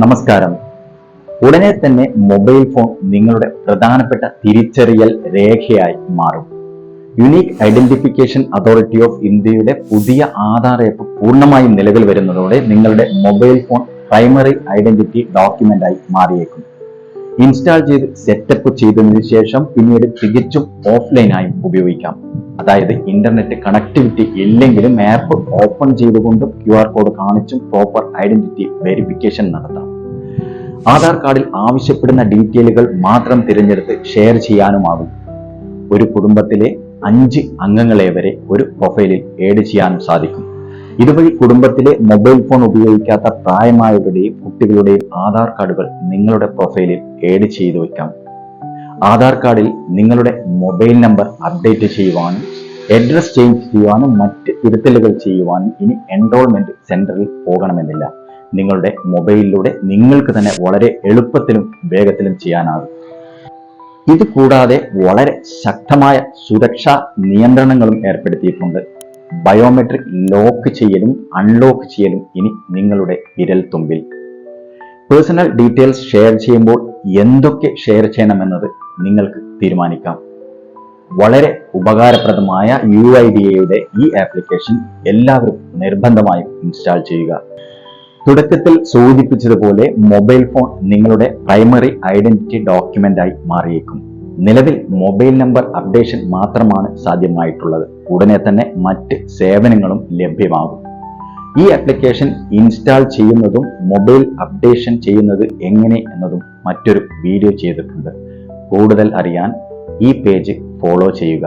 നമസ്കാരം. ഉടനെ തന്നെ മൊബൈൽ ഫോൺ നിങ്ങളുടെ പ്രധാനപ്പെട്ട തിരിച്ചറിയൽ രേഖയായി മാറും. യുണീക് ഐഡന്റിഫിക്കേഷൻ അതോറിറ്റി ഓഫ് ഇന്ത്യയുടെ പുതിയ ആധാർ ആപ്പ് പൂർണ്ണമായും നിലവിൽ വരുന്നതോടെ നിങ്ങളുടെ മൊബൈൽ ഫോൺ പ്രൈമറി ഐഡന്റിറ്റി ഡോക്യുമെന്റായി മാറിയേക്കും. ഇൻസ്റ്റാൾ ചെയ്ത് സെറ്റപ്പ് ചെയ്തതിനു ശേഷം പിന്നീട് തികച്ചും ഓഫ്ലൈനായും ഉപയോഗിക്കാം. അതായത് ഇന്റർനെറ്റ് കണക്ടിവിറ്റി ഇല്ലെങ്കിലും ആപ്പ് ഓപ്പൺ ചെയ്തുകൊണ്ടും QR കോഡ് കാണിച്ചും പ്രോപ്പർ ഐഡന്റിറ്റി വെരിഫിക്കേഷൻ നടത്താം. ആധാർ കാർഡിൽ ആവശ്യപ്പെടുന്ന ഡീറ്റെയിലുകൾ മാത്രം തിരഞ്ഞെടുത്ത് ഷെയർ ചെയ്യാനുമാകും. ഒരു കുടുംബത്തിലെ 5 അംഗങ്ങളെ വരെ ഒരു പ്രൊഫൈലിൽ ആഡ് ചെയ്യാനും സാധിക്കും. ഇതുവഴി കുടുംബത്തിലെ മൊബൈൽ ഫോൺ ഉപയോഗിക്കാത്ത പ്രായമായവരുടെയും കുട്ടികളുടെയും ആധാർ കാർഡുകൾ നിങ്ങളുടെ പ്രൊഫൈലിൽ ആഡ് ചെയ്തു വയ്ക്കാം. ആധാർ കാർഡിൽ നിങ്ങളുടെ മൊബൈൽ നമ്പർ അപ്ഡേറ്റ് ചെയ്യുവാനും അഡ്രസ് ചേഞ്ച് ചെയ്യുവാനും മറ്റ് തിരുത്തലുകൾ ചെയ്യുവാനും ഇനി എൻറോൾമെന്റ് സെന്ററിൽ പോകണമെന്നില്ല. നിങ്ങളുടെ മൊബൈലിലൂടെ നിങ്ങൾക്ക് തന്നെ വളരെ എളുപ്പത്തിലും വേഗത്തിലും ചെയ്യാനാകും. ഇത് കൂടാതെ വളരെ ശക്തമായ സുരക്ഷാ നിയന്ത്രണങ്ങളും ഏർപ്പെടുത്തിയിട്ടുണ്ട്. ബയോമെട്രിക് ലോക്ക് ചെയ്യലും അൺലോക്ക് ചെയ്യലും ഇനി നിങ്ങളുടെ വിരൽ തുമ്പിൽ. പേഴ്സണൽ ഡീറ്റെയിൽസ് ഷെയർ ചെയ്യുമ്പോൾ എന്തൊക്കെ ഷെയർ ചെയ്യണമെന്നത് നിങ്ങൾക്ക് തീരുമാനിക്കാം. വളരെ ഉപകാരപ്രദമായ UIDAയുടെ ഈ ആപ്ലിക്കേഷൻ എല്ലാവരും നിർബന്ധമായും ഇൻസ്റ്റാൾ ചെയ്യുക. തുടക്കത്തിൽ സൂചിപ്പിച്ചതുപോലെ മൊബൈൽ ഫോൺ നിങ്ങളുടെ പ്രൈമറി ഐഡന്റിറ്റി ഡോക്യുമെന്റായി മാറിയേക്കും. നിലവിൽ മൊബൈൽ നമ്പർ അപ്ഡേഷൻ മാത്രമാണ് സാധ്യമായിട്ടുള്ളത്. ഉടനെ തന്നെ മറ്റ് സേവനങ്ങളും ലഭ്യമാകും. ഈ ആപ്ലിക്കേഷൻ ഇൻസ്റ്റാൾ ചെയ്യുന്നതും മൊബൈൽ അപ്ഡേഷൻ ചെയ്യുന്നത് എങ്ങനെ എന്നതും മറ്റൊരു വീഡിയോ ചെയ്തിട്ടുണ്ട്. കൂടുതൽ അറിയാൻ ഈ പേജ് ഫോളോ ചെയ്യുക.